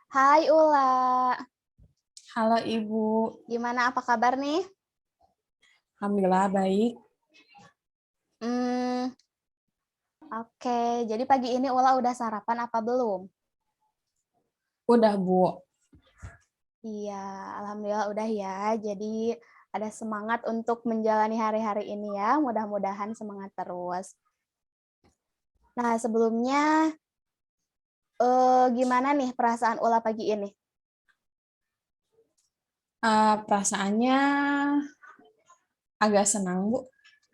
Hai Ula, Halo Ibu, gimana apa kabar nih? Alhamdulillah baik. Hmm, oke. Jadi pagi ini Ula udah sarapan apa belum? Udah Bu. Iya, alhamdulillah udah ya. Jadi ada semangat untuk menjalani hari-hari ini ya. Mudah-mudahan semangat terus. Nah, sebelumnya gimana nih perasaan Ula pagi ini? Perasaannya agak senang Bu,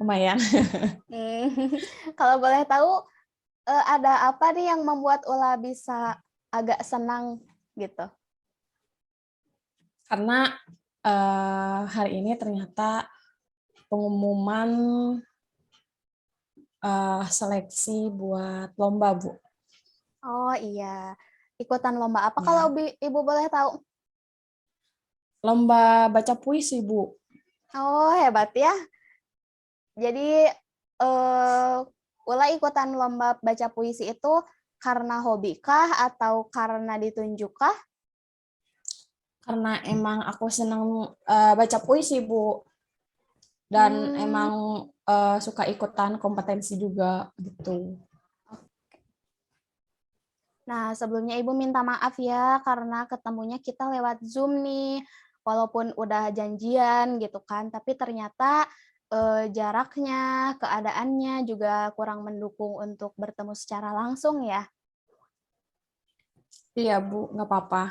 lumayan. Hmm, kalau boleh tahu ada apa nih yang membuat Ula bisa agak senang gitu? Karena hari ini ternyata pengumuman seleksi buat lomba Bu. Oh iya, ikutan lomba apa kalau Ya, Ibu boleh tahu? lomba baca puisi Bu. Oh, hebat ya. Jadi, eh Ula ikutan lomba baca puisi itu karena hobi kah atau karena ditunjuk kah? Karena emang aku senang baca puisi Bu, dan Hmm, emang suka ikutan kompetensi juga gitu. nah, sebelumnya Ibu minta maaf ya karena ketemunya kita lewat Zoom nih. Walaupun udah janjian gitu kan, tapi ternyata jaraknya, keadaannya juga kurang mendukung untuk bertemu secara langsung ya. Iya Bu, nggak apa-apa.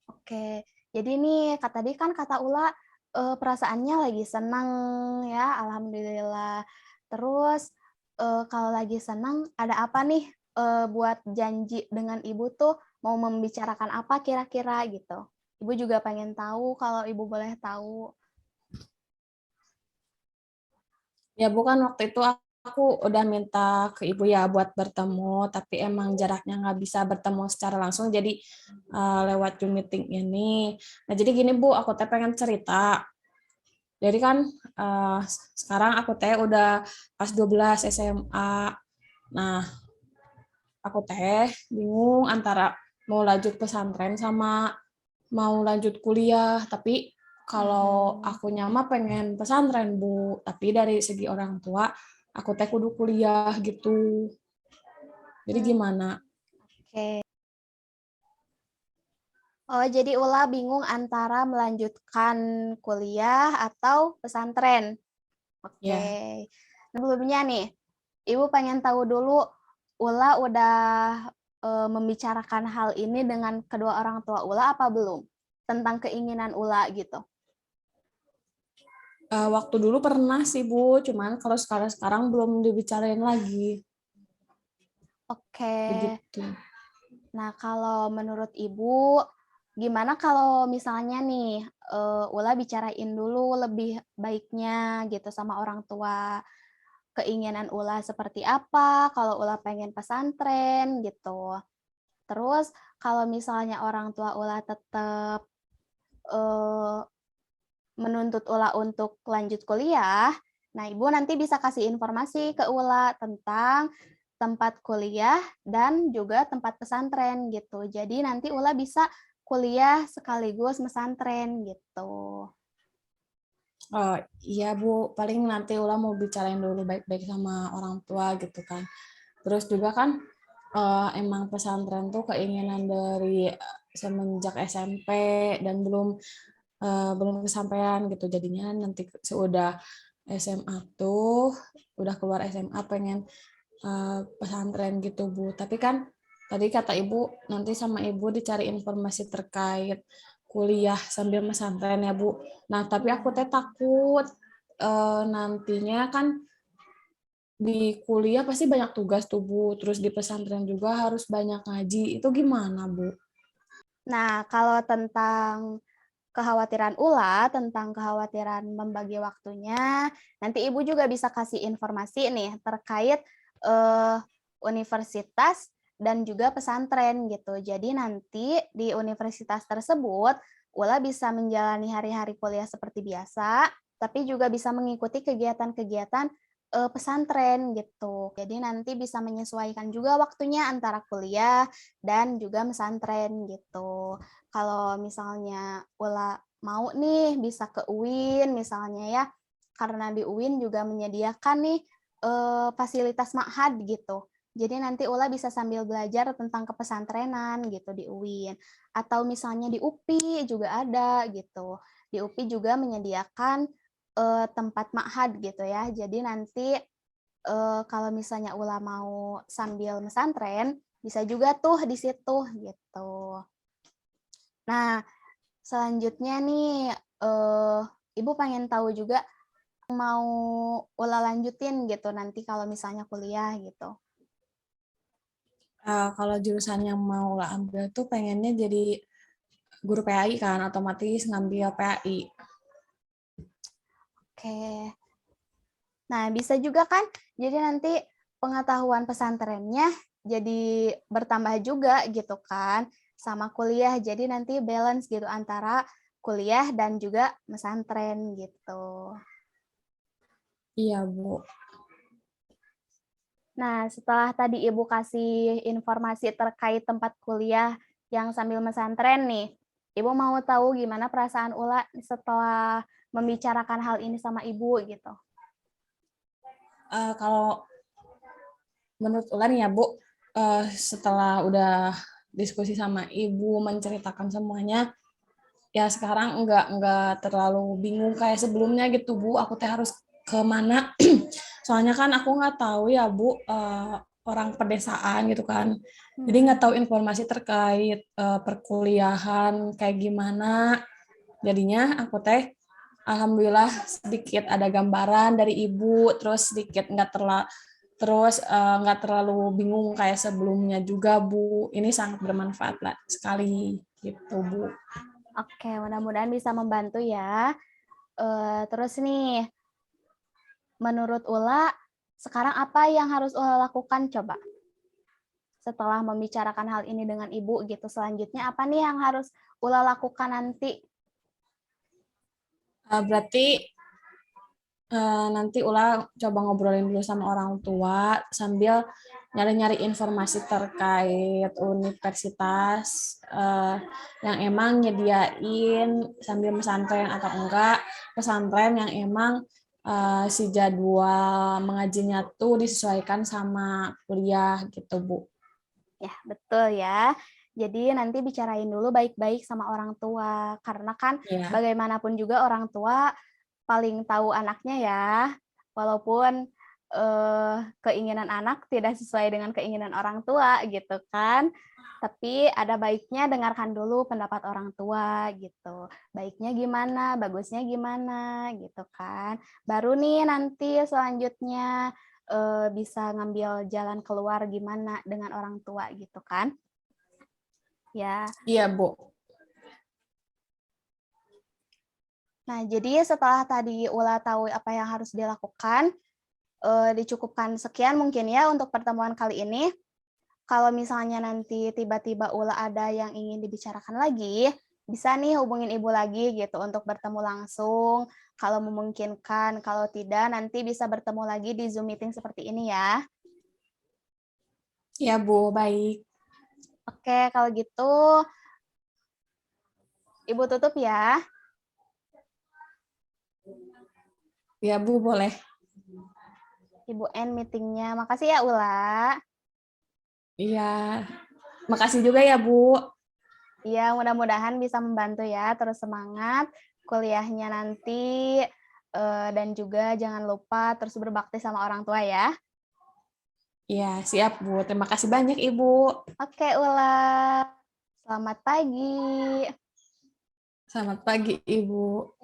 Oke, jadi nih tadi kan kata Ula perasaannya lagi senang ya, alhamdulillah. Terus kalau lagi senang ada apa nih buat janji dengan ibu tuh mau membicarakan apa kira-kira gitu. Ibu juga pengen tahu kalau ibu boleh tahu. Ya bukan waktu itu aku udah minta ke ibu ya buat bertemu, tapi emang jaraknya nggak bisa bertemu secara langsung, jadi lewat Zoom meeting ini. Nah jadi gini Bu, aku teh pengen cerita. Jadi kan eh, sekarang aku teh udah kelas 12 SMA. Nah aku teh bingung antara mau lanjut pesantren sama mau lanjut kuliah, tapi kalau aku nyama pengen pesantren Bu, tapi dari segi orang tua aku teh kudu kuliah gitu. Jadi Hmm, gimana? oke. Oh, jadi Ula bingung antara melanjutkan kuliah atau pesantren. Oke. Ya, Sebelumnya nih, Ibu pengen tahu dulu, Ula udah membicarakan hal ini dengan kedua orang tua Ula apa belum? Tentang keinginan Ula gitu. waktu dulu pernah sih Bu, cuman kalau sekarang belum dibicarain lagi. Oke. Begitu. Nah, kalau menurut Ibu, gimana kalau misalnya nih, Ula bicarain dulu lebih baiknya gitu sama orang tua. Keinginan Ula seperti apa, kalau Ula pengen pesantren gitu. Terus kalau misalnya orang tua Ula tetap eh, menuntut Ula untuk lanjut kuliah, nah Ibu nanti bisa kasih informasi ke Ula tentang tempat kuliah dan juga tempat pesantren gitu. Jadi nanti Ula bisa kuliah sekaligus pesantren gitu. Oh, iya Bu, paling nanti Ula mau bicarain dulu baik-baik sama orang tua gitu kan. Terus juga kan emang pesantren tuh keinginan dari semenjak SMP dan belum kesampaian gitu. Jadinya nanti sudah SMA tuh udah keluar SMA pengen pesantren gitu Bu. Tapi kan tadi kata Ibu nanti sama Ibu dicari informasi terkait kuliah sambil pesantren ya Bu. Nah, tapi aku Iya. teh takut nantinya kan di kuliah pasti banyak tugas tuh Bu, terus di pesantren juga harus banyak ngaji. Itu gimana Bu? Nah, kalau tentang kekhawatiran Ula, tentang kekhawatiran membagi waktunya, nanti Ibu juga bisa kasih informasi nih terkait eh, universitas dan juga pesantren gitu. Jadi nanti di universitas tersebut, Ula bisa menjalani hari-hari kuliah seperti biasa, tapi juga bisa mengikuti kegiatan-kegiatan pesantren gitu. Jadi nanti bisa menyesuaikan juga waktunya antara kuliah dan juga pesantren gitu. Kalau misalnya Ula mau nih bisa ke UIN misalnya ya, karena di UIN juga menyediakan nih fasilitas ma'had gitu. Jadi nanti Ula bisa sambil belajar tentang kepesantrenan gitu di UIN. Atau misalnya di UPI juga ada gitu. Di UPI juga menyediakan tempat ma'had gitu ya. Jadi nanti kalau misalnya Ula mau sambil mesantren, bisa juga tuh di situ gitu. Nah, selanjutnya nih Ibu pengen tahu juga mau Ula lanjutin gitu nanti kalau misalnya kuliah gitu. Kalau jurusan yang mau lah ambil tuh pengennya jadi guru PAI kan, otomatis ngambil PAI. Oke. Nah, bisa juga kan jadi nanti pengetahuan pesantrennya jadi bertambah juga gitu kan sama kuliah. Jadi nanti balance gitu antara kuliah dan juga pesantren gitu. Iya, Bu. Nah, setelah tadi Ibu kasih informasi terkait tempat kuliah yang sambil pesantren nih, Ibu mau tahu gimana perasaan Ula setelah membicarakan hal ini sama Ibu gitu. Kalau menurut Ulan ya, Bu, setelah udah diskusi sama Ibu menceritakan semuanya, ya sekarang nggak terlalu bingung kayak sebelumnya gitu, Bu. Aku teh harus kemana? Soalnya kan aku nggak tahu ya, Bu, orang pedesaan gitu kan. Jadi nggak tahu informasi terkait perkuliahan kayak gimana. Jadinya aku teh alhamdulillah sedikit ada gambaran dari Ibu, terus sedikit nggak terlalu bingung kayak sebelumnya juga, Bu. Ini sangat bermanfaat lah sekali gitu, Bu. Oke, mudah-mudahan bisa membantu ya. Terus nih, menurut Ula, sekarang apa yang harus Ula lakukan coba? Setelah membicarakan hal ini dengan Ibu gitu, selanjutnya apa nih yang harus Ula lakukan nanti? Berarti nanti Ula coba ngobrolin dulu sama orang tua sambil nyari-nyari informasi terkait universitas yang emang nyediain sambil pesantren atau enggak pesantren yang emang si jadwal mengajinya tuh disesuaikan sama kuliah gitu, Bu. Ya, betul ya. Jadi nanti bicarain dulu baik-baik sama orang tua, karena kan Ya. bagaimanapun juga orang tua paling tahu anaknya ya, walaupun keinginan anak tidak sesuai dengan keinginan orang tua gitu kan. Tapi ada baiknya dengarkan dulu pendapat orang tua gitu. Baiknya gimana, bagusnya gimana gitu kan. Baru nih nanti selanjutnya bisa ngambil jalan keluar gimana dengan orang tua gitu kan. Ya. Iya, Bu. Nah, jadi setelah tadi Ula tahu apa yang harus dilakukan, dicukupkan sekian mungkin ya untuk pertemuan kali ini. Kalau misalnya nanti tiba-tiba Ula ada yang ingin dibicarakan lagi, bisa nih hubungin Ibu lagi gitu untuk bertemu langsung. Kalau memungkinkan, kalau tidak nanti bisa bertemu lagi di Zoom meeting seperti ini ya. Iya, Bu, baik. Oke, kalau gitu Ibu tutup ya. Iya, Bu, boleh. Ibu end meetingnya. Makasih ya Ula. Iya. Makasih juga ya, Bu. Iya, mudah-mudahan bisa membantu ya. Terus semangat kuliahnya nanti dan juga jangan lupa terus berbakti sama orang tua ya. Iya, siap, Bu. Terima kasih banyak, Ibu. Oke, Ula. Selamat pagi. Selamat pagi, Ibu.